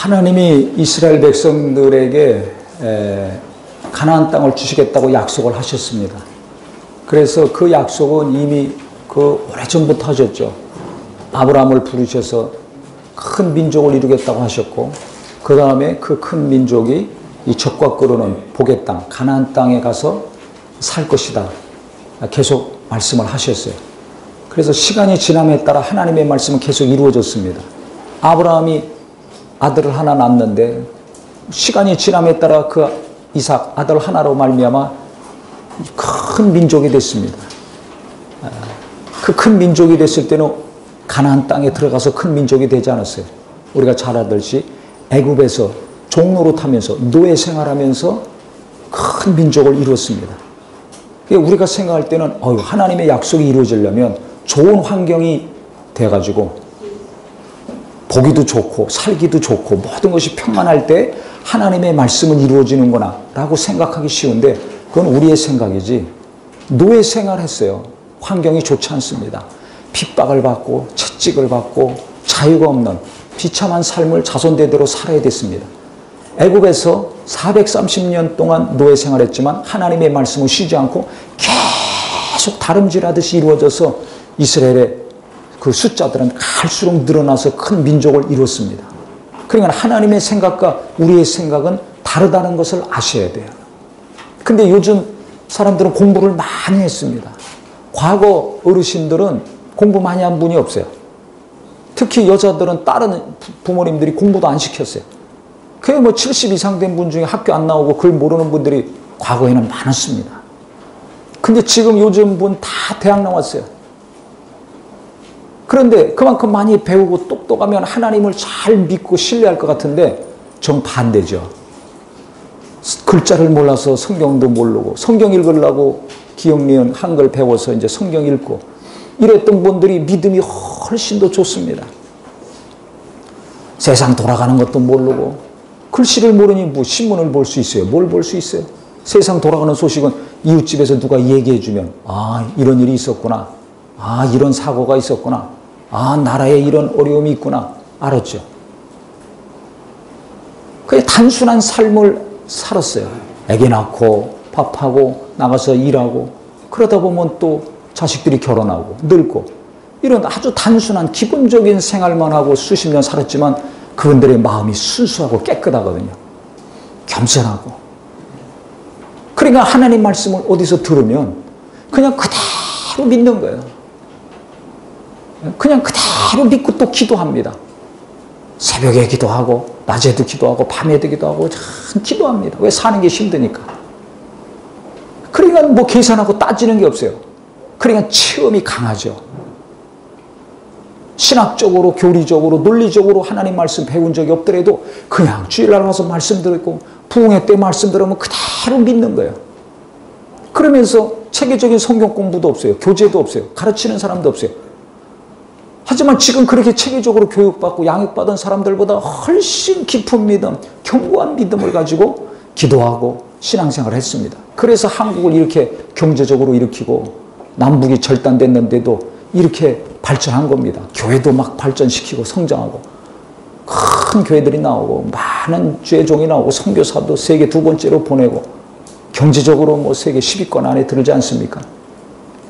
하나님이 이스라엘 백성들에게 가나안 땅을 주시겠다고 약속을 하셨습니다. 그래서 그 약속은 이미 그 오래전부터 하셨죠. 아브라함을 부르셔서 큰 민족을 이루겠다고 하셨고, 그 다음에 그 큰 민족이 이 젖과 끓는 복의 땅, 가나안 땅에 가서 살 것이다. 계속 말씀을 하셨어요. 그래서 시간이 지남에 따라 하나님의 말씀은 계속 이루어졌습니다. 아브라함이 아들을 하나 낳았는데 시간이 지남에 따라 그 이삭 아들 하나로 말미암아 큰 민족이 됐습니다. 그 큰 민족이 됐을 때는 가나안 땅에 들어가서 큰 민족이 되지 않았어요. 우리가 잘 알듯이 애굽에서 종로로 타면서 노예 생활하면서 큰 민족을 이뤘습니다. 우리가 생각할 때는 하나님의 약속이 이루어지려면 좋은 환경이 돼가지고 보기도 좋고 살기도 좋고 모든 것이 평안할 때 하나님의 말씀은 이루어지는구나 라고 생각하기 쉬운데, 그건 우리의 생각이지. 노예 생활했어요. 환경이 좋지 않습니다. 핍박을 받고 채찍을 받고 자유가 없는 비참한 삶을 자손대대로 살아야 됐습니다. 애굽에서 430년 동안 노예 생활했지만 하나님의 말씀은 쉬지 않고 계속 다름질하듯이 이루어져서 이스라엘의 그 숫자들은 갈수록 늘어나서 큰 민족을 이뤘습니다. 그러니까 하나님의 생각과 우리의 생각은 다르다는 것을 아셔야 돼요. 근데 요즘 사람들은 공부를 많이 했습니다. 과거 어르신들은 공부 많이 한 분이 없어요. 특히 여자들은 다른 부모님들이 공부도 안 시켰어요. 그게 뭐 70 이상 된 분 중에 학교 안 나오고 글 모르는 분들이 과거에는 많았습니다. 근데 지금 요즘 분 다 대학 나왔어요. 그런데 그만큼 많이 배우고 똑똑하면 하나님을 잘 믿고 신뢰할 것 같은데 정반대죠. 글자를 몰라서 성경도 모르고 성경 읽으려고 기억, 니은, 한글 배워서 이제 성경 읽고 이랬던 분들이 믿음이 훨씬 더 좋습니다. 세상 돌아가는 것도 모르고 글씨를 모르니 뭐 신문을 볼 수 있어요. 뭘 볼 수 있어요? 세상 돌아가는 소식은 이웃집에서 누가 얘기해 주면 이런 일이 있었구나. 이런 사고가 있었구나. 나라에 이런 어려움이 있구나. 알았죠. 그냥 단순한 삶을 살았어요. 애기 낳고 밥하고 나가서 일하고 그러다 보면 또 자식들이 결혼하고 늙고 이런 아주 단순한 기본적인 생활만 하고 수십 년 살았지만 그분들의 마음이 순수하고 깨끗하거든요. 겸손하고. 그러니까 하나님 말씀을 어디서 들으면 그냥 그대로 믿는 거예요. 그냥 그대로 믿고 또 기도합니다. 새벽에 기도하고 낮에도 기도하고 밤에도 기도하고 참 기도합니다. 왜? 사는 게 힘드니까. 그러니까 뭐 계산하고 따지는 게 없어요. 그러니까 체험이 강하죠. 신학적으로, 교리적으로, 논리적으로 하나님 말씀 배운 적이 없더라도 그냥 주일날 와서 말씀 듣고 부흥회 때 말씀 들으면 그대로 믿는 거예요. 그러면서 체계적인 성경 공부도 없어요. 교재도 없어요. 가르치는 사람도 없어요. 하지만 지금 그렇게 체계적으로 교육받고 양육받은 사람들보다 훨씬 깊은 믿음, 견고한 믿음을 가지고 기도하고 신앙생활을 했습니다. 그래서 한국을 이렇게 경제적으로 일으키고 남북이 절단됐는데도 이렇게 발전한 겁니다. 교회도 막 발전시키고 성장하고 큰 교회들이 나오고 많은 주의 종이 나오고 선교사도 세계 2번째로 보내고 경제적으로 뭐 세계 10위권 안에 들지 않습니까?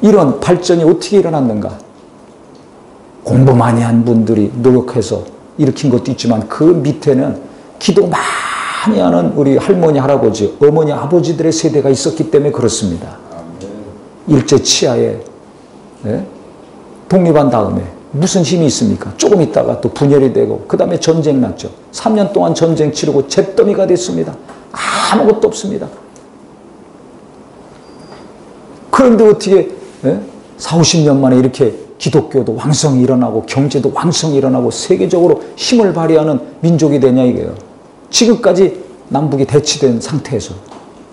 이런 발전이 어떻게 일어났는가? 공부 많이 한 분들이 노력해서 일으킨 것도 있지만 그 밑에는 기도 많이 하는 우리 할머니, 할아버지, 어머니, 아버지들의 세대가 있었기 때문에 그렇습니다. 일제 치하에 독립한 다음에 무슨 힘이 있습니까? 조금 있다가 또 분열이 되고 그 다음에 전쟁 났죠. 3년 동안 전쟁 치르고 잿더미가 됐습니다. 아무것도 없습니다. 그런데 어떻게 4, 50년 만에 이렇게 기독교도 왕성히 일어나고 경제도 왕성히 일어나고 세계적으로 힘을 발휘하는 민족이 되냐 이거예요. 지금까지 남북이 대치된 상태에서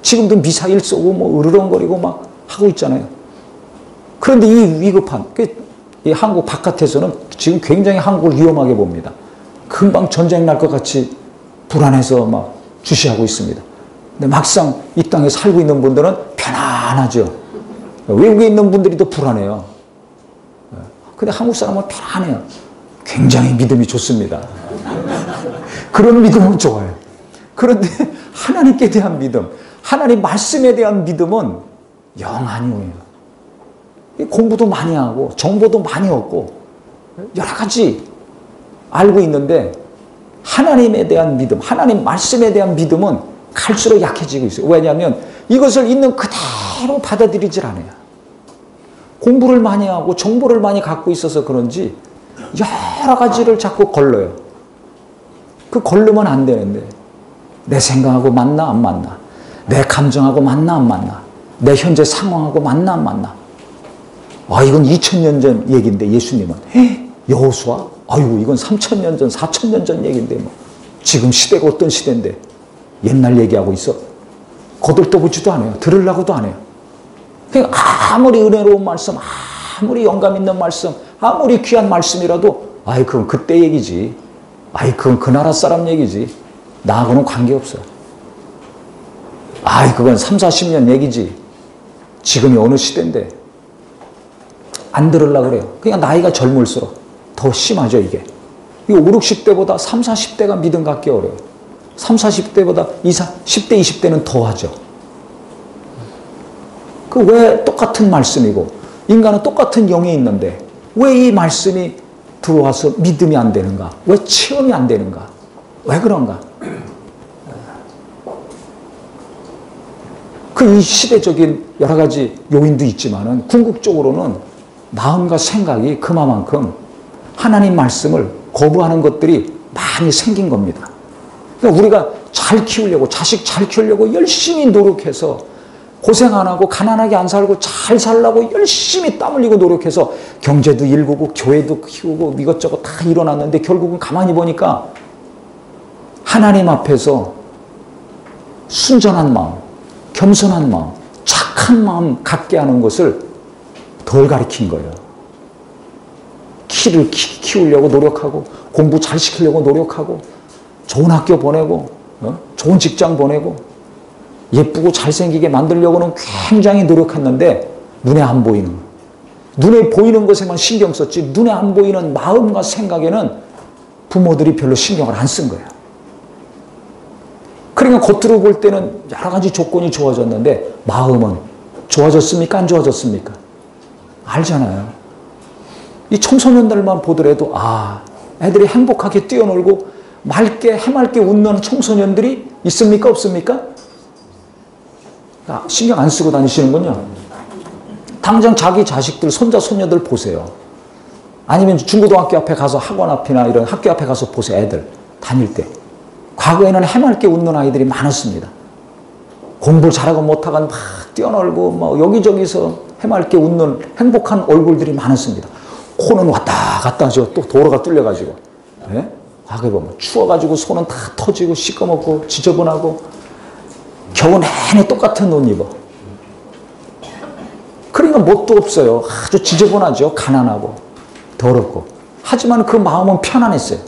지금도 미사일 쏘고 뭐 으르렁거리고 막 하고 있잖아요. 그런데 이 위급한 이 한국 바깥에서는 지금 굉장히 한국을 위험하게 봅니다. 금방 전쟁 날 것 같이 불안해서 막 주시하고 있습니다. 근데 막상 이 땅에 살고 있는 분들은 편안하죠. 외국에 있는 분들이 더 불안해요. 근데 한국 사람은 편안해요. 굉장히 믿음이 좋습니다. 그런 믿음은 좋아요. 그런데 하나님께 대한 믿음, 하나님 말씀에 대한 믿음은 영 아니에요. 공부도 많이 하고 정보도 많이 얻고 여러 가지 알고 있는데 하나님에 대한 믿음, 하나님 말씀에 대한 믿음은 갈수록 약해지고 있어요. 왜냐하면 이것을 있는 그대로 받아들이질 않아요. 공부를 많이 하고 정보를 많이 갖고 있어서 그런지 여러 가지를 자꾸 걸러요. 그 걸르면 안 되는데 내 생각하고 맞나 안 맞나, 내 감정하고 맞나 안 맞나, 내 현재 상황하고 맞나 안 맞나. 이건 2000년 전 얘기인데 예수님은 여호수아? 아이고 이건 3000년 전 4000년 전 얘기인데 뭐 지금 시대가 어떤 시대인데 옛날 얘기하고 있어. 거들떠보지도 않아요. 들으려고도 안 해요. 그러니까 아무리 은혜로운 말씀, 아무리 영감 있는 말씀, 아무리 귀한 말씀이라도 그건 그때 얘기지. 그건 그 나라 사람 얘기지. 나하고는 관계없어요. 그건 3, 40년 얘기지. 지금이 어느 시대인데. 안 들으려고 그래요. 그러니까 나이가 젊을수록 더 심하죠, 이게. 5, 60대보다 3, 40대가 믿음 갖기 어려워요. 3, 40대보다 10대, 20대는 더 하죠. 왜 똑같은 말씀이고, 인간은 똑같은 영이 있는데, 왜 이 말씀이 들어와서 믿음이 안 되는가? 왜 체험이 안 되는가? 왜 그런가? 이 시대적인 여러 가지 요인도 있지만은, 궁극적으로는 마음과 생각이 그만큼 하나님 말씀을 거부하는 것들이 많이 생긴 겁니다. 그러니까 우리가 잘 키우려고, 자식 잘 키우려고 열심히 노력해서 고생 안 하고 가난하게 안 살고 잘 살려고 열심히 땀 흘리고 노력해서 경제도 일구고 교회도 키우고 이것저것 다 일어났는데 결국은 가만히 보니까 하나님 앞에서 순전한 마음, 겸손한 마음, 착한 마음 갖게 하는 것을 덜 가르친 거예요. 키를 키우려고 노력하고 공부 잘 시키려고 노력하고 좋은 학교 보내고 좋은 직장 보내고 예쁘고 잘생기게 만들려고는 굉장히 노력했는데 눈에 안 보이는, 눈에 보이는 것에만 신경 썼지 눈에 안 보이는 마음과 생각에는 부모들이 별로 신경을 안 쓴 거예요. 그러니까 겉으로 볼 때는 여러 가지 조건이 좋아졌는데 마음은 좋아졌습니까? 안 좋아졌습니까? 알잖아요. 이 청소년들만 보더라도 애들이 행복하게 뛰어놀고 맑게 해맑게 웃는 청소년들이 있습니까? 없습니까? 신경 안 쓰고 다니시는군요. 당장 자기 자식들, 손자, 손녀들 보세요. 아니면 중고등학교 앞에 가서 학원 앞이나 이런 학교 앞에 가서 보세요. 애들 다닐 때. 과거에는 해맑게 웃는 아이들이 많았습니다. 공부를 잘하고 못하고 막 뛰어놀고 막 여기저기서 해맑게 웃는 행복한 얼굴들이 많았습니다. 코는 왔다 갔다 하죠. 또 도로가 뚫려가지고. 네? 과거에 보면 추워가지고 손은 다 터지고 시꺼멓고 지저분하고 겨우 내내 똑같은 옷 입어. 그러니까 뭣도 없어요. 아주 지저분하죠. 가난하고 더럽고. 하지만 그 마음은 편안했어요.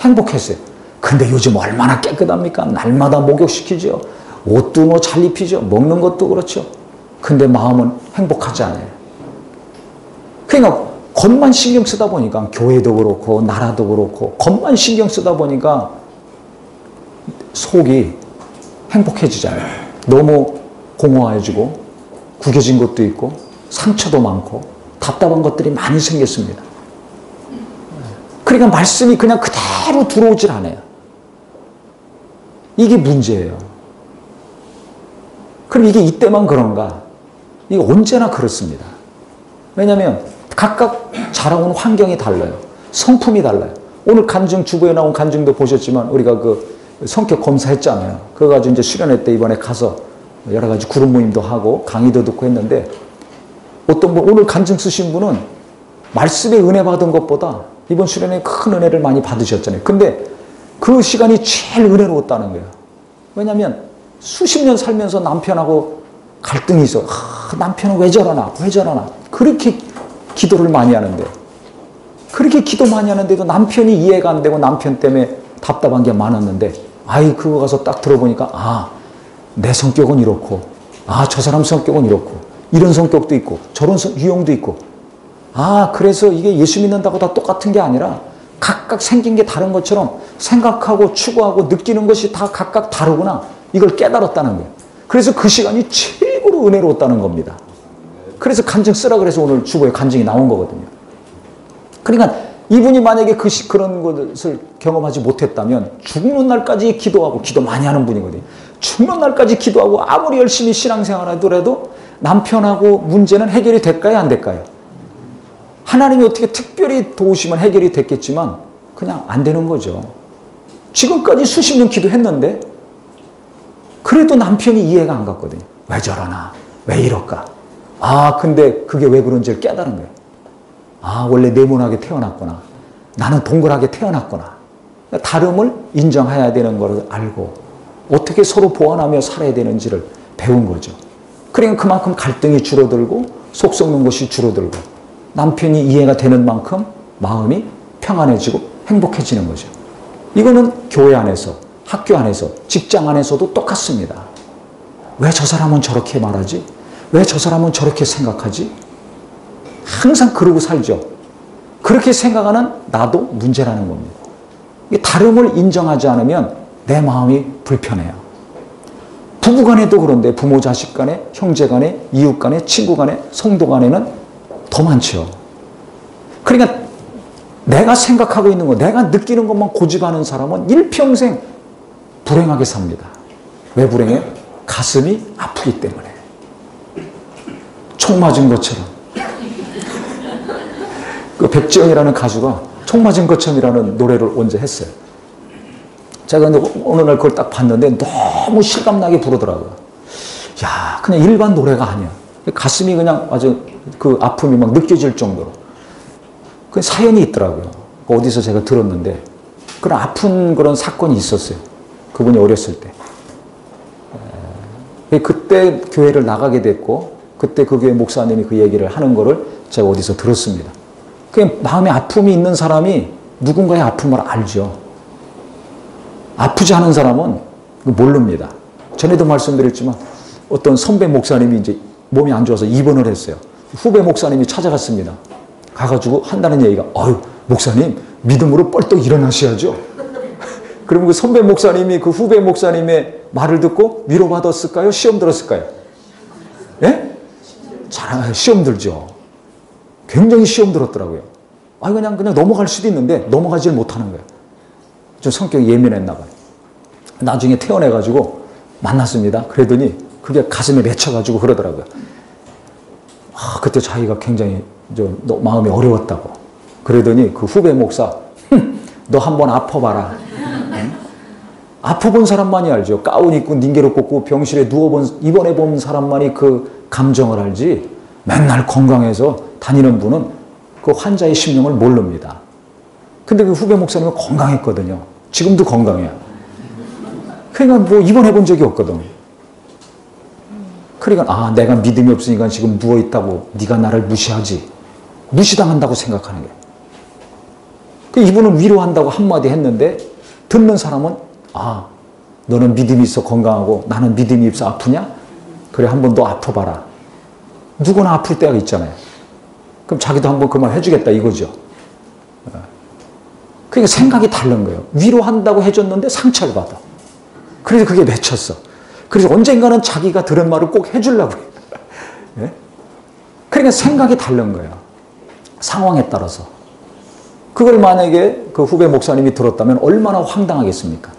행복했어요. 근데 요즘 얼마나 깨끗합니까? 날마다 목욕시키죠. 옷도 뭐 잘 입히죠. 먹는 것도 그렇죠. 근데 마음은 행복하지 않아요. 그러니까 겉만 신경 쓰다 보니까 교회도 그렇고 나라도 그렇고 겉만 신경 쓰다 보니까 속이 행복해지잖아요. 너무 공허해지고 구겨진 것도 있고 상처도 많고 답답한 것들이 많이 생겼습니다. 그러니까 말씀이 그냥 그대로 들어오질 않아요. 이게 문제예요. 그럼 이게 이때만 그런가? 이게 언제나 그렇습니다. 왜냐하면 각각 자라온 환경이 달라요. 성품이 달라요. 오늘 간증 주부에 나온 간증도 보셨지만 우리가 그 성격 검사했잖아요. 그거 가지고 이제 수련회 때 이번에 가서 여러 가지 그룹 모임도 하고 강의도 듣고 했는데 어떤 분 오늘 간증 쓰신 분은 말씀에 은혜 받은 것보다 이번 수련회에 큰 은혜를 많이 받으셨잖아요. 근데 그 시간이 제일 은혜로웠다는 거예요. 왜냐하면 수십 년 살면서 남편하고 갈등이 있어. 남편은 왜 저러나 왜 저러나 그렇게 기도를 많이 하는데 그렇게 기도 많이 하는데도 남편이 이해가 안 되고 남편 때문에 답답한 게 많았는데 그거 가서 딱 들어보니까 내 성격은 이렇고 저 사람 성격은 이렇고 이런 성격도 있고 저런 유형도 있고 그래서 이게 예수 믿는다고 다 똑같은 게 아니라 각각 생긴 게 다른 것처럼 생각하고 추구하고 느끼는 것이 다 각각 다르구나. 이걸 깨달았다는 거예요. 그래서 그 시간이 최고로 은혜로웠다는 겁니다. 그래서 간증 쓰라 그래서 오늘 주보에 간증이 나온 거거든요. 그러니까 이분이 만약에 그런 것을 경험하지 못했다면 죽는 날까지 기도하고, 기도 많이 하는 분이거든요. 죽는 날까지 기도하고 아무리 열심히 신앙생활 하더라도 남편하고 문제는 해결이 될까요? 안 될까요? 하나님이 어떻게 특별히 도우시면 해결이 됐겠지만 그냥 안 되는 거죠. 지금까지 수십 년 기도했는데 그래도 남편이 이해가 안 갔거든요. 왜 저러나? 왜 이럴까? 근데 그게 왜 그런지를 깨달은 거예요. 원래 네모나게 태어났구나. 나는 동그랗게 태어났구나. 다름을 인정해야 되는 걸 알고 어떻게 서로 보완하며 살아야 되는지를 배운 거죠. 그러니까 그만큼 갈등이 줄어들고 속 썩는 것이 줄어들고 남편이 이해가 되는 만큼 마음이 평안해지고 행복해지는 거죠. 이거는 교회 안에서, 학교 안에서, 직장 안에서도 똑같습니다. 왜 저 사람은 저렇게 말하지? 왜 저 사람은 저렇게 생각하지? 항상 그러고 살죠. 그렇게 생각하는 나도 문제라는 겁니다. 다름을 인정하지 않으면 내 마음이 불편해요. 부부 간에도 그런데 부모 자식 간에, 형제 간에, 이웃 간에, 친구 간에, 성도 간에는 더 많죠. 그러니까 내가 생각하고 있는 것, 내가 느끼는 것만 고집하는 사람은 일평생 불행하게 삽니다. 왜 불행해? 가슴이 아프기 때문에. 총 맞은 것처럼. 그 백지영이라는 가수가 총 맞은 것처럼이라는 노래를 언제 했어요. 제가 근데 어느 날 그걸 딱 봤는데 너무 실감나게 부르더라고요. 야, 그냥 일반 노래가 아니야. 가슴이 그냥 아주 그 아픔이 막 느껴질 정도로. 그 사연이 있더라고요. 어디서 제가 들었는데 그런 아픈 그런 사건이 있었어요. 그분이 어렸을 때. 그때 교회를 나가게 됐고 그때 그 교회 목사님이 그 얘기를 하는 거를 제가 어디서 들었습니다. 그 마음에 아픔이 있는 사람이 누군가의 아픔을 알죠. 아프지 않은 사람은 모릅니다. 전에도 말씀드렸지만 어떤 선배 목사님이 이제 몸이 안 좋아서 입원을 했어요. 후배 목사님이 찾아갔습니다. 가가지고 한다는 얘기가 목사님 믿음으로 뻘떡 일어나셔야죠. 그러면 그 선배 목사님이 그 후배 목사님의 말을 듣고 위로받았을까요? 시험 들었을까요? 예? 잘 시험 들죠. 굉장히 시험 들었더라고요. 그냥 넘어갈 수도 있는데 넘어가질 못하는 거예요. 좀 성격이 예민했나 봐요. 나중에 퇴원해가지고 만났습니다. 그러더니 그게 가슴에 맺혀가지고 그러더라고요. 그때 자기가 굉장히 좀 마음이 어려웠다고. 그러더니 그 후배 목사, 너 한번 아파봐라. 응? 아파본 사람만이 알죠. 가운 입고 닌게로 꽂고 병실에 입원해본 사람만이 그 감정을 알지. 맨날 건강해서 다니는 분은 그 환자의 심령을 모릅니다. 근데 그 후배 목사님은 건강했거든요. 지금도 건강해요. 그러니까 뭐 입원해본 적이 없거든. 그러니까 내가 믿음이 없으니까 지금 누워있다고 네가 나를 무시하지. 무시당한다고 생각하는 거예요. 그 이분은 위로한다고 한마디 했는데 듣는 사람은 너는 믿음이 있어 건강하고 나는 믿음이 없어 아프냐? 그래 한번 너 아파봐라. 누구나 아플 때가 있잖아요. 그럼 자기도 한번 그 말 해주겠다 이거죠. 그러니까 생각이 다른 거예요. 위로한다고 해줬는데 상처를 받아. 그래서 그게 맺혔어. 그래서 언젠가는 자기가 들은 말을 꼭 해주려고 해요. 예? 그러니까 생각이 다른 거예요. 상황에 따라서. 그걸 만약에 그 후배 목사님이 들었다면 얼마나 황당하겠습니까?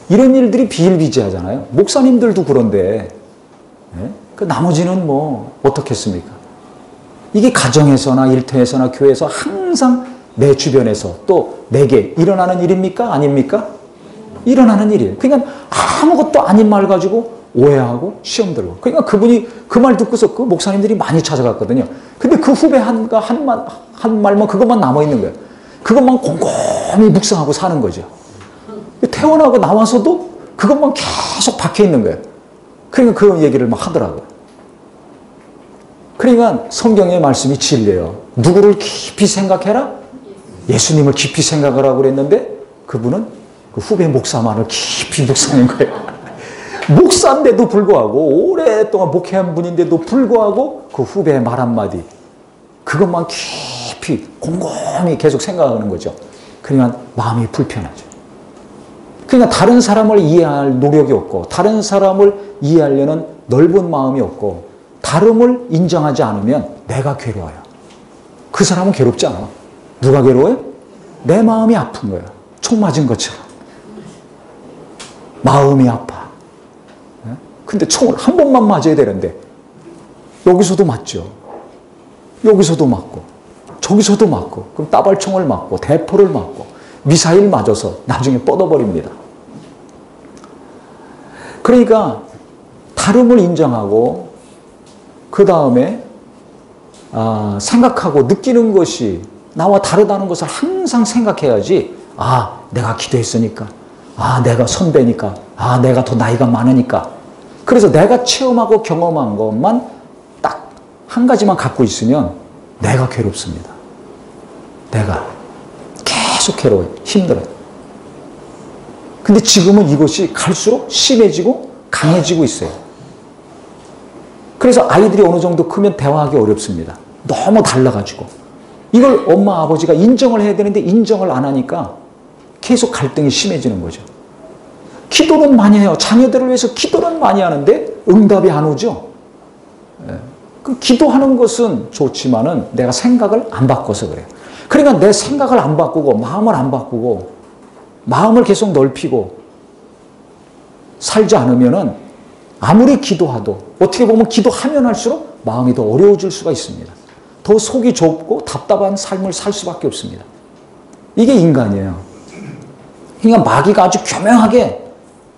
이런 일들이 비일비재하잖아요. 목사님들도 그런데 예? 그 나머지는 뭐 어떻겠습니까? 이게 가정에서나 일터에서나 교회에서 항상 내 주변에서 또 내게 일어나는 일입니까? 아닙니까? 일어나는 일이에요. 그러니까 아무것도 아닌 말 가지고 오해하고 시험 들고. 그러니까 그분이 그 말 듣고서 그 목사님들이 많이 찾아갔거든요. 근데 그 후배 한 말만 그것만 남아있는 거예요. 그것만 곰곰이 묵상하고 사는 거죠. 퇴원하고 나와서도 그것만 계속 박혀있는 거예요. 그러니까 그런 얘기를 막 하더라고요. 그러니까 성경의 말씀이 진리예요. 누구를 깊이 생각해라? 예수님을 깊이 생각을 하고 그랬는데 그분은 그 후배 목사만을 깊이 묵상한 거예요. 목사인데도 불구하고 오랫동안 목회한 분인데도 불구하고 그 후배의 말 한마디 그것만 깊이 곰곰이 계속 생각하는 거죠. 그러면 마음이 불편하죠. 그러니까 다른 사람을 이해할 노력이 없고 다른 사람을 이해하려는 넓은 마음이 없고 다름을 인정하지 않으면 내가 괴로워요. 그 사람은 괴롭지 않아. 누가 괴로워요? 내 마음이 아픈 거예요. 총 맞은 것처럼. 마음이 아파. 근데 총을 한 번만 맞아야 되는데 여기서도 맞죠. 여기서도 맞고 저기서도 맞고 그럼 따발총을 맞고 대포를 맞고 미사일 맞아서 나중에 뻗어버립니다. 그러니까 다름을 인정하고 그 다음에 생각하고 느끼는 것이 나와 다르다는 것을 항상 생각해야지. 내가 기도했으니까, 내가 선배니까, 내가 더 나이가 많으니까. 그래서 내가 체험하고 경험한 것만 딱 한 가지만 갖고 있으면 내가 괴롭습니다. 내가 계속 괴로워요. 힘들어요. 근데 지금은 이것이 갈수록 심해지고 강해지고 있어요. 그래서 아이들이 어느 정도 크면 대화하기 어렵습니다. 너무 달라가지고. 이걸 엄마, 아버지가 인정을 해야 되는데 인정을 안 하니까 계속 갈등이 심해지는 거죠. 기도는 많이 해요. 자녀들을 위해서 기도는 많이 하는데 응답이 안 오죠. 그 기도하는 것은 좋지만은 내가 생각을 안 바꿔서 그래요. 그러니까 내 생각을 안 바꾸고 마음을 안 바꾸고 마음을 계속 넓히고 살지 않으면은 아무리 기도하도 어떻게 보면 기도하면 할수록 마음이 더 어려워질 수가 있습니다. 더 속이 좁고 답답한 삶을 살 수밖에 없습니다. 이게 인간이에요. 그러니까 마귀가 아주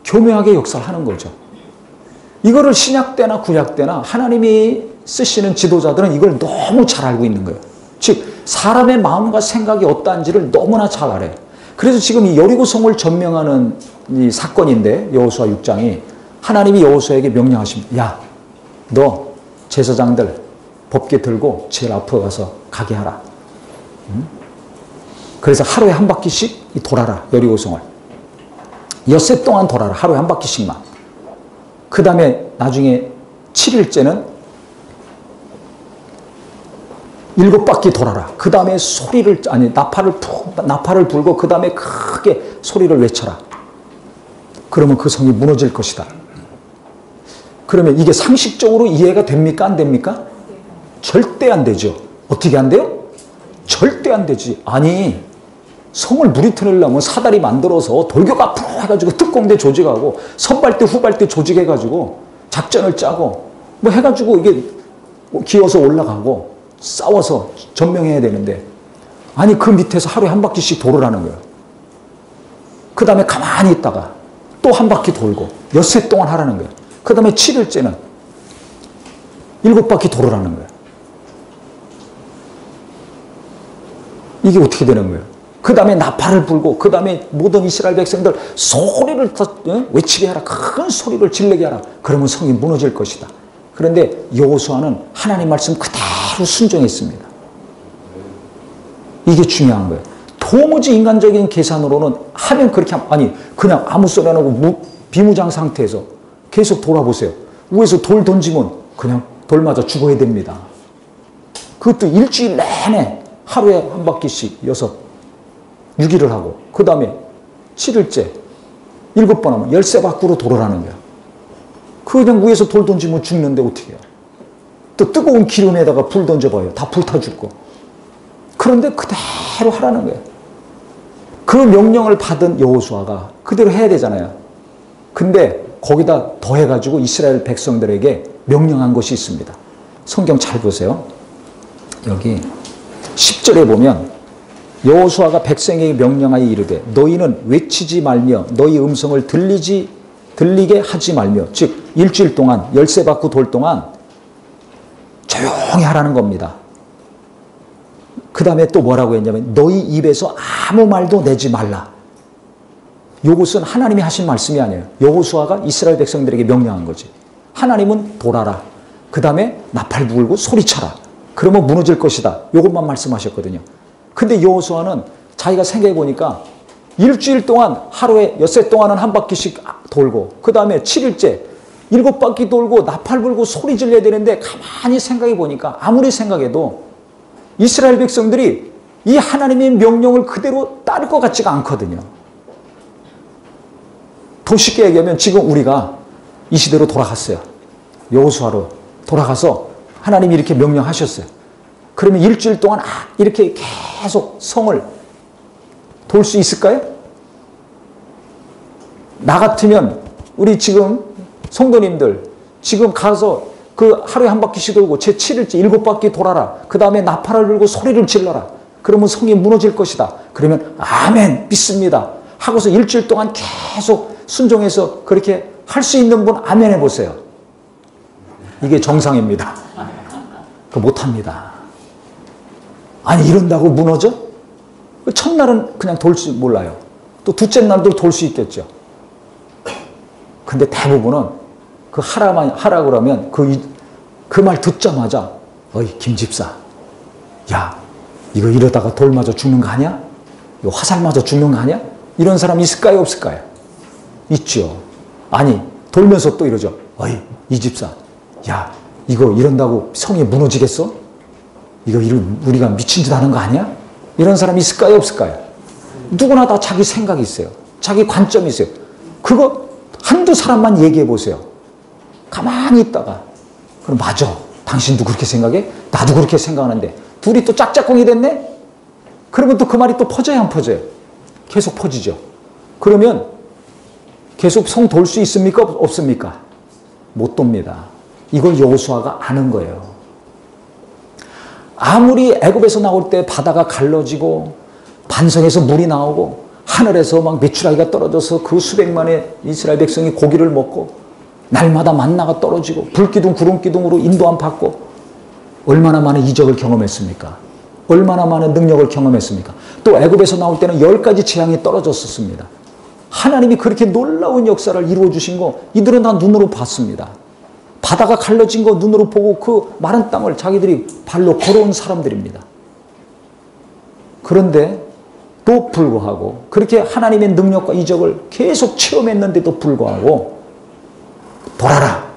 교묘하게 역사를 하는 거죠. 이거를 신약 때나 구약 때나 하나님이 쓰시는 지도자들은 이걸 너무 잘 알고 있는 거예요. 즉 사람의 마음과 생각이 어떠한지를 너무나 잘 알아요. 그래서 지금 이 여리고성을 점령하는 이 사건인데 여호수아 6장이 하나님이 여호수아에게 명령하십니다. 야, 너 제사장들 법궤 들고 제일 앞으로 가서 가게 하라. 그래서 하루에 한 바퀴씩 돌아라. 여리고성을. 엿새 동안 돌아라. 하루에 한 바퀴씩만. 그 다음에 나중에 7일째는 7바퀴 돌아라. 그 다음에 나팔을 불고 그 다음에 크게 소리를 외쳐라. 그러면 그 성이 무너질 것이다. 그러면 이게 상식적으로 이해가 됩니까? 안 됩니까? 절대 안 되죠. 어떻게 안 돼요? 절대 안 되지. 아니, 성을 무리터내려면 사다리 만들어서 돌격 앞으로 해가지고 특공대 조직하고 선발대 후발대 조직해가지고 작전을 짜고 뭐 해가지고 이게 기어서 올라가고 싸워서 점령해야 되는데 아니 그 밑에서 하루에 한 바퀴씩 돌으라는 거예요. 그 다음에 가만히 있다가 또 한 바퀴 돌고 엿새 동안 하라는 거예요. 그 다음에 7일째는 7바퀴 돌으라는 거예요. 이게 어떻게 되는 거예요? 그 다음에 나팔을 불고 그 다음에 모든 이스라엘 백성들 소리를 외치게 하라. 큰 소리를 질르게 하라. 그러면 성이 무너질 것이다. 그런데 여호수아는 하나님 말씀 그대로 순종했습니다. 이게 중요한 거예요. 도무지 인간적인 계산으로는 하면 그렇게 아니 그냥 아무 소리 안 하고 비무장 상태에서 계속 돌아보세요. 위에서 돌 던지면 그냥 돌 맞아 죽어야 됩니다. 그것도 일주일 내내 하루에 한 바퀴씩 6일을 하고 그 다음에 7일째 7번 하면 13바퀴로 돌아라는 거야. 그냥 위에서 돌 던지면 죽는데 어떻게 해요? 또 뜨거운 기름에다가 불 던져봐요. 다 불타 죽고. 그런데 그대로 하라는 거예요. 그 명령을 받은 여호수아가 그대로 해야 되잖아요. 근데 거기다 더해가지고 이스라엘 백성들에게 명령한 것이 있습니다. 성경 잘 보세요. 여기 10절에 보면 여호수아가 백성에게 명령하여 이르되 너희는 외치지 말며 너희 음성을 들리게 하지 말며 즉 일주일 동안 13바퀴 돌 동안 조용히 하라는 겁니다. 그 다음에 또 뭐라고 했냐면 너희 입에서 아무 말도 내지 말라. 이것은 하나님이 하신 말씀이 아니에요. 여호수아가 이스라엘 백성들에게 명령한 거지. 하나님은 돌아라. 그 다음에 나팔 불고 소리쳐라. 그러면 무너질 것이다. 이것만 말씀하셨거든요. 근데 여호수아는 자기가 생각해 보니까 일주일 동안 하루에 엿새 동안은 한 바퀴씩 돌고 그 다음에 7일째 7바퀴 돌고 나팔 불고 소리 질러야 되는데 가만히 생각해 보니까 아무리 생각해도 이스라엘 백성들이 이 하나님의 명령을 그대로 따를 것 같지가 않거든요. 더 쉽게 얘기하면 지금 우리가 이 시대로 돌아갔어요. 여호수아로 돌아가서 하나님이 이렇게 명령하셨어요. 그러면 일주일 동안 이렇게 계속 성을 돌 수 있을까요? 나 같으면 우리 지금 성도님들 지금 가서 그 하루에 한 바퀴씩 돌고 제7일째 7바퀴 돌아라. 그 다음에 나팔을 불고 소리를 질러라. 그러면 성이 무너질 것이다. 그러면 아멘 믿습니다 하고서 일주일 동안 계속 순종해서 그렇게 할 수 있는 분 아멘 해보세요. 이게 정상입니다. 그거 못합니다. 아니 이런다고 무너져? 첫날은 그냥 돌 줄 몰라요. 또 둘째 날도 돌 수 있겠죠. 근데 대부분은 그 하라 그러면 그 말 듣자마자 어이 김집사 야 이거 이러다가 돌 맞아 죽는 거 아니야? 이거 화살 맞아 죽는 거 아니야? 이런 사람 있을까요 없을까요? 있죠. 아니 돌면서 또 이러죠. 어이 이 집사 야 이거 이런다고 성이 무너지겠어? 이거 우리가 미친 짓 하는 거 아니야? 이런 사람 있을까요 없을까요? 누구나 다 자기 생각이 있어요. 자기 관점이 있어요. 그거 한두 사람만 얘기해 보세요. 가만히 있다가 그럼 맞아. 당신도 그렇게 생각해? 나도 그렇게 생각하는데 둘이 또 짝짝꿍이 됐네? 그러면 또 그 말이 또 퍼져요 안 퍼져요? 계속 퍼지죠. 그러면 계속 성 돌 수 있습니까 없습니까? 못 돕니다. 이걸 여호수아가 아는 거예요. 아무리 애굽에서 나올 때 바다가 갈라지고 반성에서 물이 나오고 하늘에서 막 메추라기가 떨어져서 그 수백만의 이스라엘 백성이 고기를 먹고 날마다 만나가 떨어지고 불기둥 구름기둥으로 인도함 받고 얼마나 많은 이적을 경험했습니까? 얼마나 많은 능력을 경험했습니까? 또 애굽에서 나올 때는 10가지 재앙이 떨어졌었습니다. 하나님이 그렇게 놀라운 역사를 이루어 주신 거 이들은 다 눈으로 봤습니다. 바다가 갈라진 거 눈으로 보고 그 마른 땅을 자기들이 발로 걸어온 사람들입니다. 그런데 또 불구하고 그렇게 하나님의 능력과 이적을 계속 체험했는데도 불구하고 돌아라.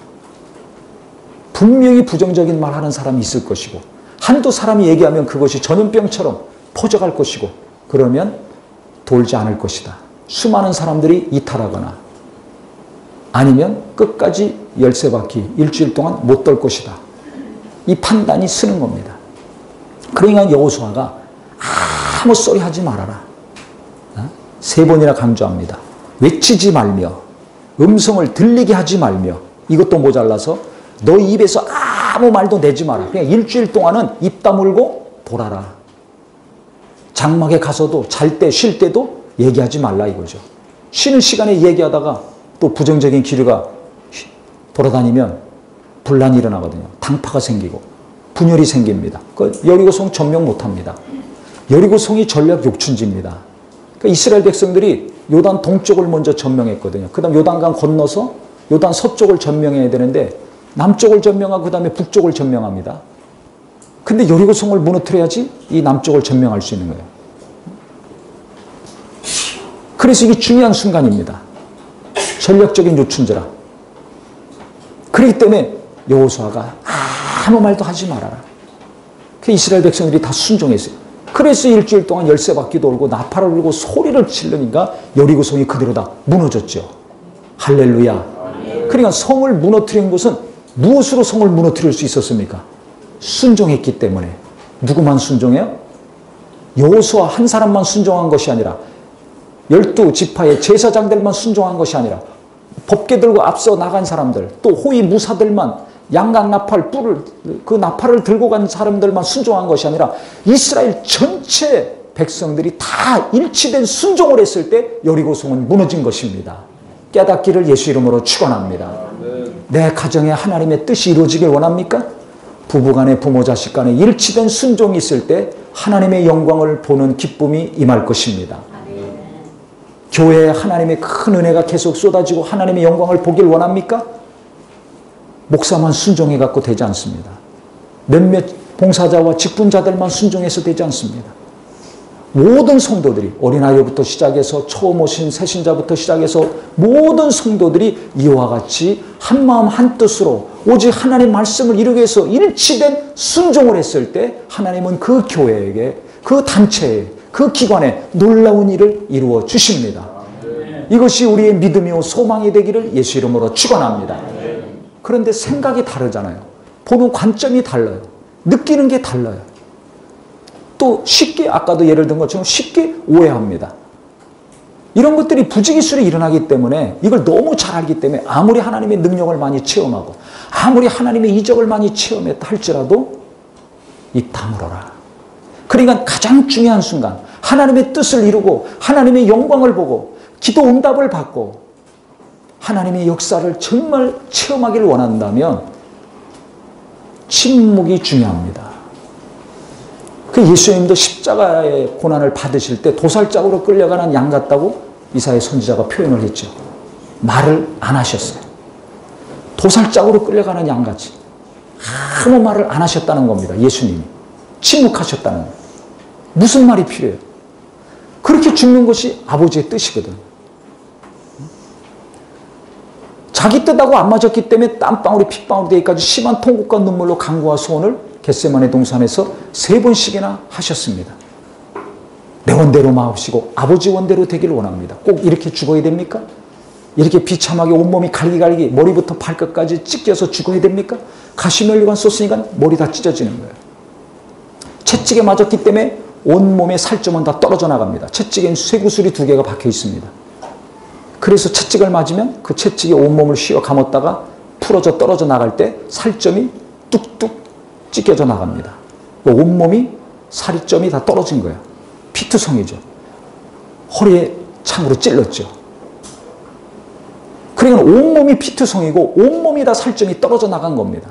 분명히 부정적인 말 하는 사람이 있을 것이고 한두 사람이 얘기하면 그것이 전염병처럼 퍼져갈 것이고 그러면 돌지 않을 것이다. 수많은 사람들이 이탈하거나 아니면 끝까지 13바퀴 일주일 동안 못 돌 것이다. 이 판단이 쓰는 겁니다. 그러니까 여호수아가 아무 소리 하지 말아라. 3번이나 강조합니다. 외치지 말며 음성을 들리게 하지 말며 이것도 모자라서 너 입에서 아무 말도 내지 마라. 그냥 일주일 동안은 입 다물고 돌아라. 장막에 가서도 잘 때 쉴 때도 얘기하지 말라 이거죠. 쉬는 시간에 얘기하다가 또 부정적인 기류가 돌아다니면 분란이 일어나거든요. 당파가 생기고 분열이 생깁니다. 여리고성 점령 못합니다. 여리고성이 전략 욕춘지입니다. 그러니까 이스라엘 백성들이 요단 동쪽을 먼저 점령했거든요. 그 다음 요단강 건너서 요단 서쪽을 점령해야 되는데 남쪽을 점령하고 그 다음에 북쪽을 점령합니다. 근데 여리고성을 무너뜨려야지 이 남쪽을 점령할 수 있는 거예요. 그래서 이게 중요한 순간입니다. 전략적인 요춘지라. 그렇기 때문에 여호수아가 아무 말도 하지 말아라. 그 이스라엘 백성들이 다 순종했어요. 그래서 일주일 동안 13바퀴 돌고 나팔을 불고 소리를 지르니까 여리고성이 그대로 다 무너졌죠. 할렐루야. 그러니까 성을 무너뜨린 것은 무엇으로 성을 무너뜨릴 수 있었습니까? 순종했기 때문에. 누구만 순종해요? 여호수아 한 사람만 순종한 것이 아니라 12지파의 제사장들만 순종한 것이 아니라 법궤 들고 앞서 나간 사람들 또 호위 무사들만 양각 나팔 뿔을 그 나팔을 들고 간 사람들만 순종한 것이 아니라 이스라엘 전체 백성들이 다 일치된 순종을 했을 때 여리고성은 무너진 것입니다. 깨닫기를 예수 이름으로 축원합니다. 내 가정에 하나님의 뜻이 이루어지길 원합니까? 부부간에 부모 자식 간에 일치된 순종이 있을 때 하나님의 영광을 보는 기쁨이 임할 것입니다. 교회에 하나님의 큰 은혜가 계속 쏟아지고 하나님의 영광을 보길 원합니까? 목사만 순종해 갖고 되지 않습니다. 몇몇 봉사자와 직분자들만 순종해서 되지 않습니다. 모든 성도들이 어린아이부터 시작해서 처음 오신 새신자부터 시작해서 모든 성도들이 이와 같이 한마음 한뜻으로 오직 하나님의 말씀을 이루기 위해서 일치된 순종을 했을 때 하나님은 그 교회에게 그 단체에 그 기관에 놀라운 일을 이루어 주십니다. 이것이 우리의 믿음이요 소망이 되기를 예수 이름으로 축원합니다. 그런데 생각이 다르잖아요. 보는 관점이 달라요. 느끼는 게 달라요. 또 쉽게 아까도 예를 든 것처럼 쉽게 오해합니다. 이런 것들이 부지기수로 일어나기 때문에 이걸 너무 잘 알기 때문에 아무리 하나님의 능력을 많이 체험하고 아무리 하나님의 이적을 많이 체험했다 할지라도 입 다물어라. 그러니까 가장 중요한 순간 하나님의 뜻을 이루고 하나님의 영광을 보고 기도 응답을 받고 하나님의 역사를 정말 체험하기를 원한다면 침묵이 중요합니다. 그 예수님도 십자가의 고난을 받으실 때 도살장으로 끌려가는 양 같다고 이사야 선지자가 표현을 했죠. 말을 안 하셨어요. 도살장으로 끌려가는 양같이 아무 말을 안 하셨다는 겁니다. 예수님이 침묵하셨다는 거예요. 무슨 말이 필요해요? 그렇게 죽는 것이 아버지의 뜻이거든. 자기 뜻하고 안 맞았기 때문에 땀방울이 핏방울이 되기까지 심한 통곡과 눈물로 간구와 소원을 겟세마네 동산에서 3번씩이나 하셨습니다. 내 원대로 마옵시고 아버지 원대로 되기를 원합니다. 꼭 이렇게 죽어야 됩니까? 이렇게 비참하게 온몸이 갈기갈기 머리부터 발끝까지 찢겨서 죽어야 됩니까? 가시면류관 썼으니까 머리 다 찢어지는 거예요. 채찍에 맞았기 때문에 온몸의 살점은 다 떨어져 나갑니다. 채찍엔 쇠구슬이 2개가 박혀 있습니다. 그래서 채찍을 맞으면 그 채찍이 온몸을 휘어 감았다가 풀어져 떨어져 나갈 때 살점이 뚝뚝 찢겨져 나갑니다. 온몸이 살점이 다 떨어진 거예요. 피투성이죠. 허리에 창으로 찔렀죠. 그러니까 온몸이 피투성이고 온몸이 다 살점이 떨어져 나간 겁니다.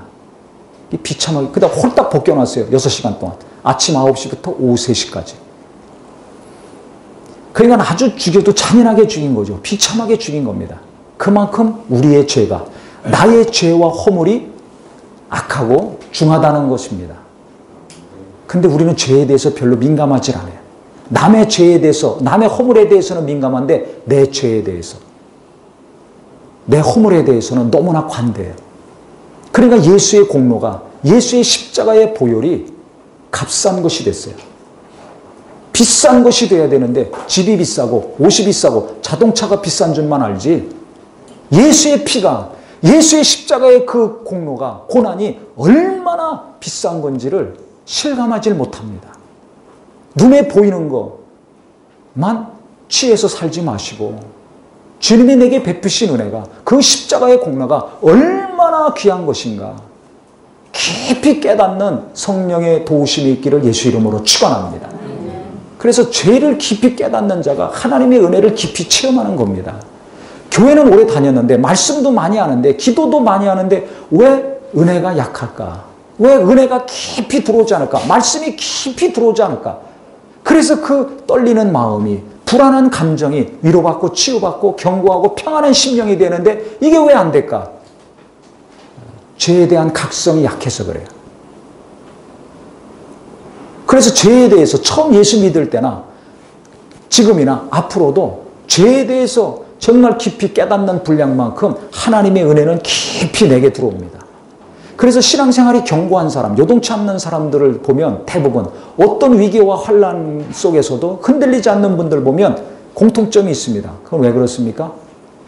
이 비참하게 그다음 홀딱 벗겨놨어요. 6시간 동안. 아침 9시부터 오후 3시까지. 그러니까 아주 죽여도 잔인하게 죽인 거죠. 비참하게 죽인 겁니다. 그만큼 우리의 죄가 나의 죄와 허물이 악하고 중하다는 것입니다. 근데 우리는 죄에 대해서 별로 민감하지 않아요. 남의 죄에 대해서, 남의 허물에 대해서는 민감한데 내 죄에 대해서, 내 허물에 대해서는 너무나 관대해요. 그러니까 예수의 공로가, 예수의 십자가의 보혈이 값싼 것이 됐어요. 비싼 것이 돼야 되는데 집이 비싸고 옷이 비싸고 자동차가 비싼 줄만 알지 예수의 피가, 예수의 십자가의 그 공로가, 고난이 얼마나 비싼 건지를 실감하지 못합니다. 눈에 보이는 것만 취해서 살지 마시고 주님이 내게 베푸신 은혜가, 그 십자가의 공로가 얼마나 귀한 것인가 깊이 깨닫는 성령의 도우심이 있기를 예수 이름으로 축원합니다. 그래서 죄를 깊이 깨닫는 자가 하나님의 은혜를 깊이 체험하는 겁니다. 교회는 오래 다녔는데 말씀도 많이 하는데 기도도 많이 하는데 왜 은혜가 약할까? 왜 은혜가 깊이 들어오지 않을까? 말씀이 깊이 들어오지 않을까? 그래서 그 떨리는 마음이, 불안한 감정이 위로받고 치유받고 견고하고 평안한 심령이 되는데 이게 왜 안 될까? 죄에 대한 각성이 약해서 그래요. 그래서 죄에 대해서 처음 예수 믿을 때나 지금이나 앞으로도 죄에 대해서 정말 깊이 깨닫는 분량만큼 하나님의 은혜는 깊이 내게 들어옵니다. 그래서 신앙생활이 견고한 사람, 요동치 않는 사람들을 보면 대부분 어떤 위기와 환난 속에서도 흔들리지 않는 분들 보면 공통점이 있습니다. 그건 왜 그렇습니까?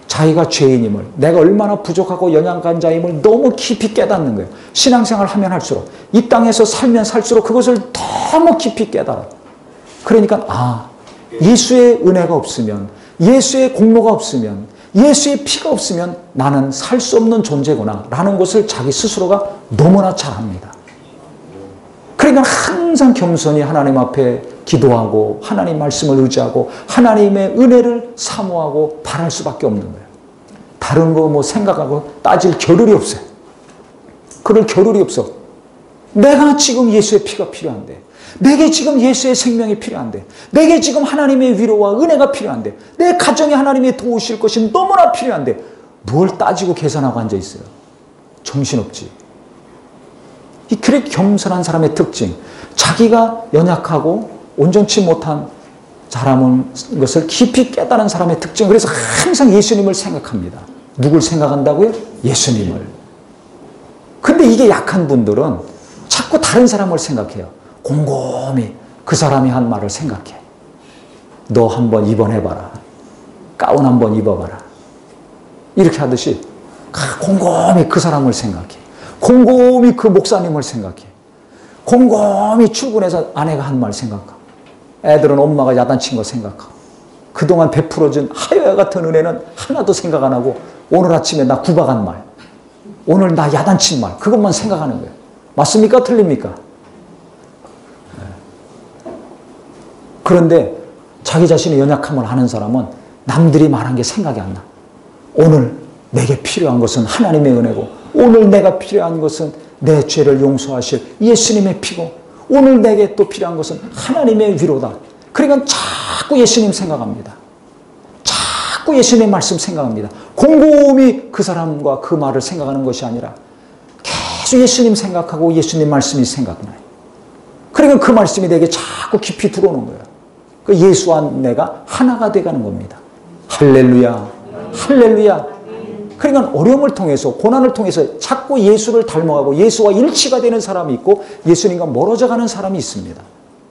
자기가 죄인임을, 내가 얼마나 부족하고 연약한 자임을 너무 깊이 깨닫는 거예요. 신앙생활 하면 할수록, 이 땅에서 살면 살수록 그것을 너무 깊이 깨달아요. 그러니까 예수의 은혜가 없으면, 예수의 공로가 없으면, 예수의 피가 없으면 나는 살 수 없는 존재구나 라는 것을 자기 스스로가 너무나 잘 압니다. 그러니까 항상 겸손히 하나님 앞에 기도하고 하나님 말씀을 의지하고 하나님의 은혜를 사모하고 바랄 수밖에 없는 거예요. 다른 거 뭐 생각하고 따질 겨를이 없어요. 그럴 겨를이 없어. 내가 지금 예수의 피가 필요한데, 내게 지금 예수의 생명이 필요한데, 내게 지금 하나님의 위로와 은혜가 필요한데, 내 가정에 하나님이 도우실 것이 너무나 필요한데 뭘 따지고 계산하고 앉아있어요. 정신없지. 이 그렇게 겸손한 사람의 특징, 자기가 연약하고 온전치 못한 사람인 것을 깊이 깨달은 사람의 특징. 그래서 항상 예수님을 생각합니다. 누굴 생각한다고요? 예수님을. 근데 이게 약한 분들은 자꾸 다른 사람을 생각해요. 곰곰이 그 사람이 한 말을 생각해. 너 한번 입원해봐라. 가운 한번 입어봐라. 이렇게 하듯이 곰곰이 그 사람을 생각해. 곰곰이 그 목사님을 생각해. 곰곰이 출근해서 아내가 한 말 생각하고, 애들은 엄마가 야단친 거 생각하고, 그동안 베풀어준 하여야 같은 은혜는 하나도 생각 안 하고, 오늘 아침에 나 구박한 말, 오늘 나 야단친 말, 그것만 생각하는 거예요. 맞습니까? 틀립니까? 그런데 자기 자신의 연약함을 아는 사람은 남들이 말한 게 생각이 안 나. 오늘 내게 필요한 것은 하나님의 은혜고, 오늘 내가 필요한 것은 내 죄를 용서하실 예수님의 피고, 오늘 내게 또 필요한 것은 하나님의 위로다. 그러니까 자꾸 예수님 생각합니다. 자꾸 예수님의 말씀 생각합니다. 곰곰이 그 사람과 그 말을 생각하는 것이 아니라 계속 예수님 생각하고 예수님 말씀이 생각나요. 그러니까 그 말씀이 내게 자꾸 깊이 들어오는 거예요. 그 예수와 내가 하나가 돼가는 겁니다. 할렐루야, 할렐루야. 그러니까 어려움을 통해서, 고난을 통해서 자꾸 예수를 닮아가고 예수와 일치가 되는 사람이 있고 예수님과 멀어져 가는 사람이 있습니다.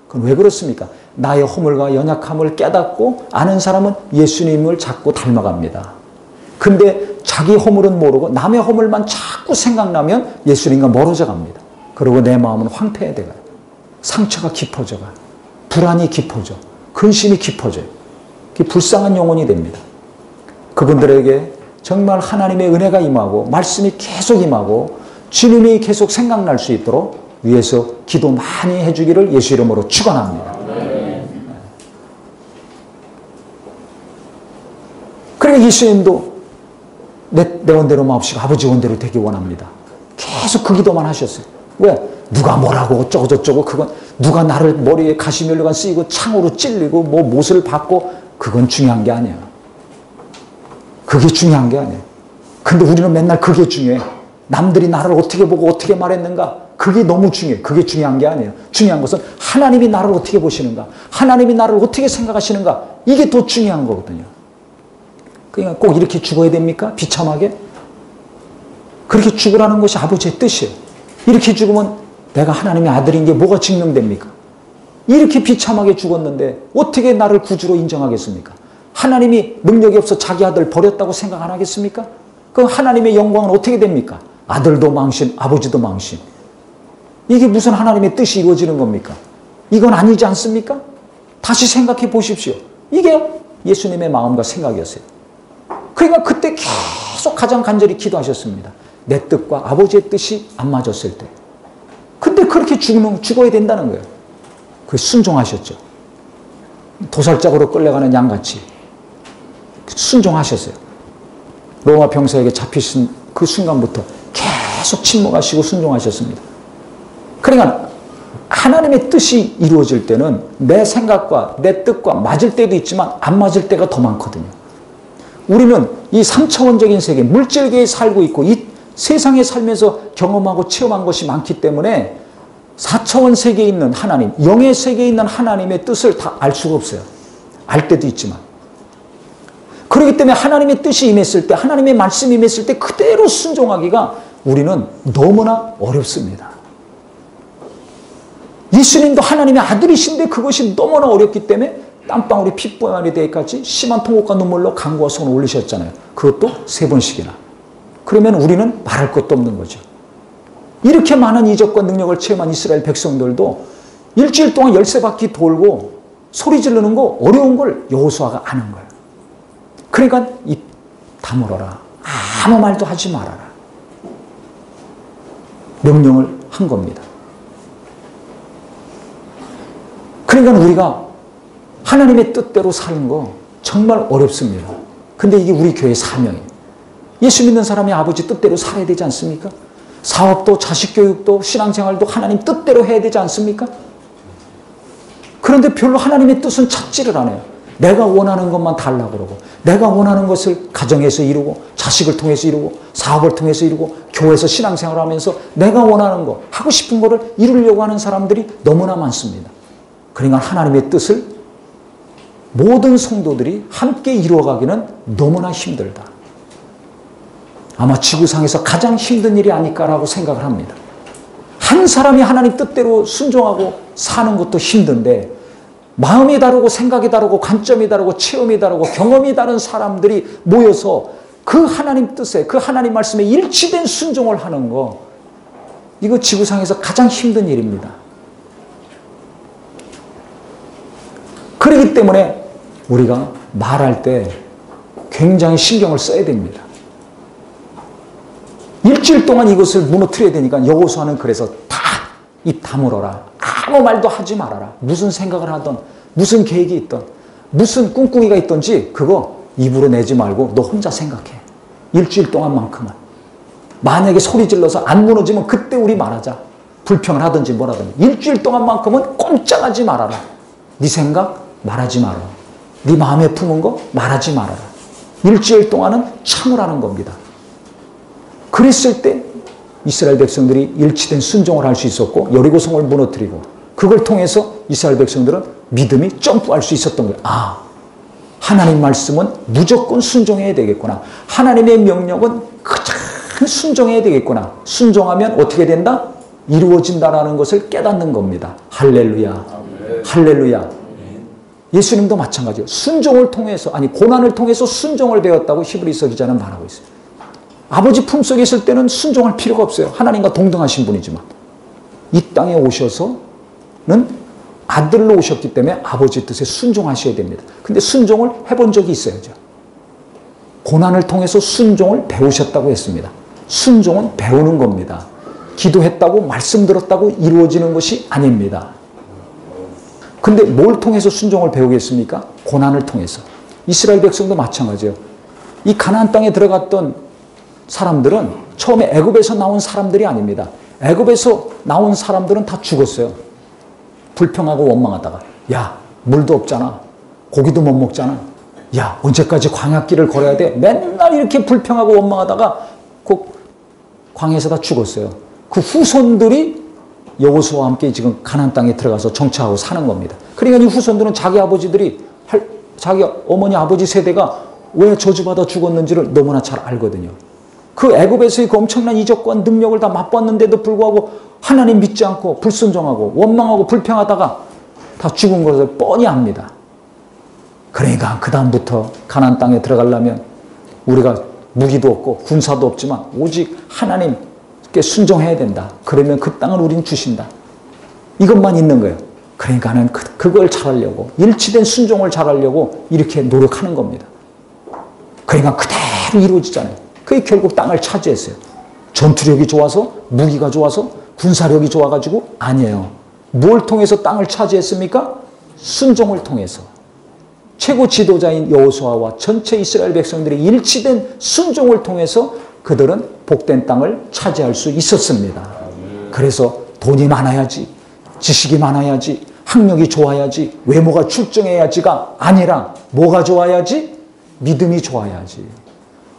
그건 왜 그렇습니까? 나의 허물과 연약함을 깨닫고 아는 사람은 예수님을 자꾸 닮아갑니다. 근데 자기 허물은 모르고 남의 허물만 자꾸 생각나면 예수님과 멀어져 갑니다. 그리고 내 마음은 황폐해져가요. 상처가 깊어져가, 불안이 깊어져, 근심이 깊어져요. 그게 불쌍한 영혼이 됩니다. 그분들에게 정말 하나님의 은혜가 임하고 말씀이 계속 임하고 주님이 계속 생각날 수 있도록 위해서 기도 많이 해주기를 예수 이름으로 축원합니다. 그러니까 예수님도 내 원대로 마옵시고 아버지 원대로 되기 원합니다. 계속 그 기도만 하셨어요. 왜? 누가 뭐라고 어쩌고 저쩌고, 그건 누가 나를 머리에 가시면류관 쓰이고 창으로 찔리고 뭐 못을 받고, 그건 중요한 게 아니야. 그게 중요한 게 아니에요. 근데 우리는 맨날 그게 중요해. 남들이 나를 어떻게 보고 어떻게 말했는가, 그게 너무 중요해. 그게 중요한 게 아니에요. 중요한 것은 하나님이 나를 어떻게 보시는가, 하나님이 나를 어떻게 생각하시는가, 이게 더 중요한 거거든요. 그러니까 꼭 이렇게 죽어야 됩니까? 비참하게? 그렇게 죽으라는 것이 아버지의 뜻이에요. 이렇게 죽으면 내가 하나님의 아들인 게 뭐가 증명됩니까? 이렇게 비참하게 죽었는데 어떻게 나를 구주로 인정하겠습니까? 하나님이 능력이 없어 자기 아들 버렸다고 생각 안 하겠습니까? 그럼 하나님의 영광은 어떻게 됩니까? 아들도 망신, 아버지도 망신. 이게 무슨 하나님의 뜻이 이루어지는 겁니까? 이건 아니지 않습니까? 다시 생각해 보십시오. 이게 예수님의 마음과 생각이었어요. 그러니까 그때 계속 가장 간절히 기도하셨습니다. 내 뜻과 아버지의 뜻이 안 맞았을 때. 근데 그렇게 죽어야 된다는 거예요. 그 순종하셨죠. 도살장으로 끌려가는 양같이 순종하셨어요. 로마 병사에게 잡히신 그 순간부터 계속 침묵하시고 순종하셨습니다. 그러니까 하나님의 뜻이 이루어질 때는 내 생각과 내 뜻과 맞을 때도 있지만 안 맞을 때가 더 많거든요. 우리는 이 3차원적인 세계, 물질계에 살고 있고 이 세상에 살면서 경험하고 체험한 것이 많기 때문에 4차원 세계에 있는 하나님, 영의 세계에 있는 하나님의 뜻을 다 알 수가 없어요. 알 때도 있지만. 그렇기 때문에 하나님의 뜻이 임했을 때, 하나님의 말씀이 임했을 때 그대로 순종하기가 우리는 너무나 어렵습니다. 예수님도 하나님의 아들이신데 그것이 너무나 어렵기 때문에 땀방울이 핏방울이 되기까지 심한 통곡과 눈물로 간구와 손을 올리셨잖아요. 그것도 3번씩이나. 그러면 우리는 말할 것도 없는 거죠. 이렇게 많은 이적과 능력을 체험한 이스라엘 백성들도 일주일 동안 13바퀴 돌고 소리 지르는 거 어려운 걸 여호수아가 아는 거예요. 그러니까 입 다물어라. 아무 말도 하지 말아라. 명령을 한 겁니다. 그러니까 우리가 하나님의 뜻대로 사는 거 정말 어렵습니다. 근데 이게 우리 교회의 사명이에요. 예수 믿는 사람이 아버지 뜻대로 살아야 되지 않습니까? 사업도 자식 교육도 신앙생활도 하나님 뜻대로 해야 되지 않습니까? 그런데 별로 하나님의 뜻은 찾지를 않아요. 내가 원하는 것만 달라고 그러고, 내가 원하는 것을 가정에서 이루고, 자식을 통해서 이루고, 사업을 통해서 이루고, 교회에서 신앙생활을 하면서 내가 원하는 거, 하고 싶은 거를 이루려고 하는 사람들이 너무나 많습니다. 그러니까 하나님의 뜻을 모든 성도들이 함께 이루어가기는 너무나 힘들다. 아마 지구상에서 가장 힘든 일이 아닐까라고 생각을 합니다. 한 사람이 하나님 뜻대로 순종하고 사는 것도 힘든데 마음이 다르고 생각이 다르고 관점이 다르고 체험이 다르고 경험이 다른 사람들이 모여서 그 하나님 뜻에, 그 하나님 말씀에 일치된 순종을 하는 거, 이거 지구상에서 가장 힘든 일입니다. 그렇기 때문에 우리가 말할 때 굉장히 신경을 써야 됩니다. 일주일 동안 이것을 무너뜨려야 되니까 여호수아는 그래서 다 입 다물어라. 아무 말도 하지 말아라. 무슨 생각을 하든 무슨 계획이 있든 무슨 꿍꿍이가 있든지 그거 입으로 내지 말고 너 혼자 생각해. 일주일 동안만큼은. 만약에 소리 질러서 안 무너지면 그때 우리 말하자. 불평을 하든지 뭐라든지. 일주일 동안만큼은 꼼짝하지 말아라. 네 생각 말하지 말아라. 네 마음에 품은 거 말하지 말아라. 일주일 동안은 참으라는 겁니다. 그랬을 때 이스라엘 백성들이 일치된 순종을 할 수 있었고 여리고성을 무너뜨리고 그걸 통해서 이스라엘 백성들은 믿음이 점프할 수 있었던 거예요. 아, 하나님 말씀은 무조건 순종해야 되겠구나. 하나님의 명령은 가장 순종해야 되겠구나. 순종하면 어떻게 된다? 이루어진다라는 것을 깨닫는 겁니다. 할렐루야. 할렐루야. 예수님도 마찬가지예요. 순종을 통해서, 아니 고난을 통해서 순종을 배웠다고 히브리서 기자는 말하고 있어요. 아버지 품속에 있을 때는 순종할 필요가 없어요. 하나님과 동등하신 분이지만 이 땅에 오셔서는 아들로 오셨기 때문에 아버지 뜻에 순종하셔야 됩니다. 근데 순종을 해본 적이 있어야죠. 고난을 통해서 순종을 배우셨다고 했습니다. 순종은 배우는 겁니다. 기도했다고 말씀 들었다고 이루어지는 것이 아닙니다. 근데 뭘 통해서 순종을 배우겠습니까? 고난을 통해서. 이스라엘 백성도 마찬가지예요. 이 가나안 땅에 들어갔던 사람들은 처음에 애굽에서 나온 사람들이 아닙니다. 애굽에서 나온 사람들은 다 죽었어요. 불평하고 원망하다가 야 물도 없잖아. 고기도 못 먹잖아. 야 언제까지 광야길을 걸어야 돼? 맨날 이렇게 불평하고 원망하다가 그 광야에서 다 죽었어요. 그 후손들이 여호수아와 함께 지금 가나안 땅에 들어가서 정착하고 사는 겁니다. 그러니까 이 후손들은 자기 아버지들이 자기 어머니 아버지 세대가 왜 저주받아 죽었는지를 너무나 잘 알거든요. 그 애굽에서의 그 엄청난 이적과 능력을 다 맛봤는데도 불구하고 하나님 믿지 않고 불순종하고 원망하고 불평하다가 다 죽은 것을 뻔히 압니다. 그러니까 그 다음부터 가나안 땅에 들어가려면 우리가 무기도 없고 군사도 없지만 오직 하나님께 순종해야 된다. 그러면 그 땅을 우린 주신다. 이것만 있는 거예요. 그러니까는 그걸 잘하려고 일치된 순종을 잘하려고 이렇게 노력하는 겁니다. 그러니까 그대로 이루어지잖아요. 그게 결국 땅을 차지했어요. 전투력이 좋아서 무기가 좋아서 군사력이 좋아가지고 아니에요. 뭘 통해서 땅을 차지했습니까? 순종을 통해서. 최고 지도자인 여호수아와 전체 이스라엘 백성들이 일치된 순종을 통해서 그들은 복된 땅을 차지할 수 있었습니다. 그래서 돈이 많아야지, 지식이 많아야지, 학력이 좋아야지, 외모가 출중해야지가 아니라 뭐가 좋아야지? 믿음이 좋아야지.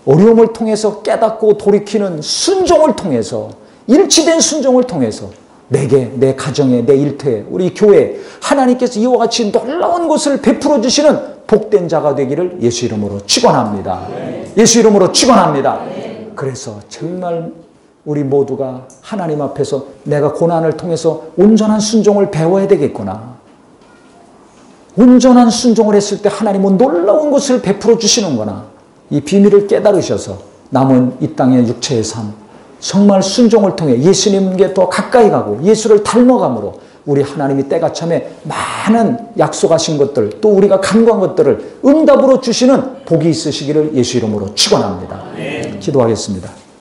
어려움을 통해서 깨닫고 돌이키는 순종을 통해서 일치된 순종을 통해서 내게, 내 가정에, 내 일터에, 우리 교회에 하나님께서 이와 같이 놀라운 것을 베풀어 주시는 복된 자가 되기를 예수 이름으로 축원합니다. 예수 이름으로 축원합니다. 그래서 정말 우리 모두가 하나님 앞에서 내가 고난을 통해서 온전한 순종을 배워야 되겠구나. 온전한 순종을 했을 때 하나님은 놀라운 것을 베풀어 주시는구나. 이 비밀을 깨달으셔서 남은 이 땅의 육체의 삶, 정말 순종을 통해 예수님께 더 가까이 가고 예수를 닮아감으로 우리 하나님이 때가 참에 많은 약속하신 것들 또 우리가 간구한 것들을 응답으로 주시는 복이 있으시기를 예수 이름으로 축원합니다. 기도하겠습니다.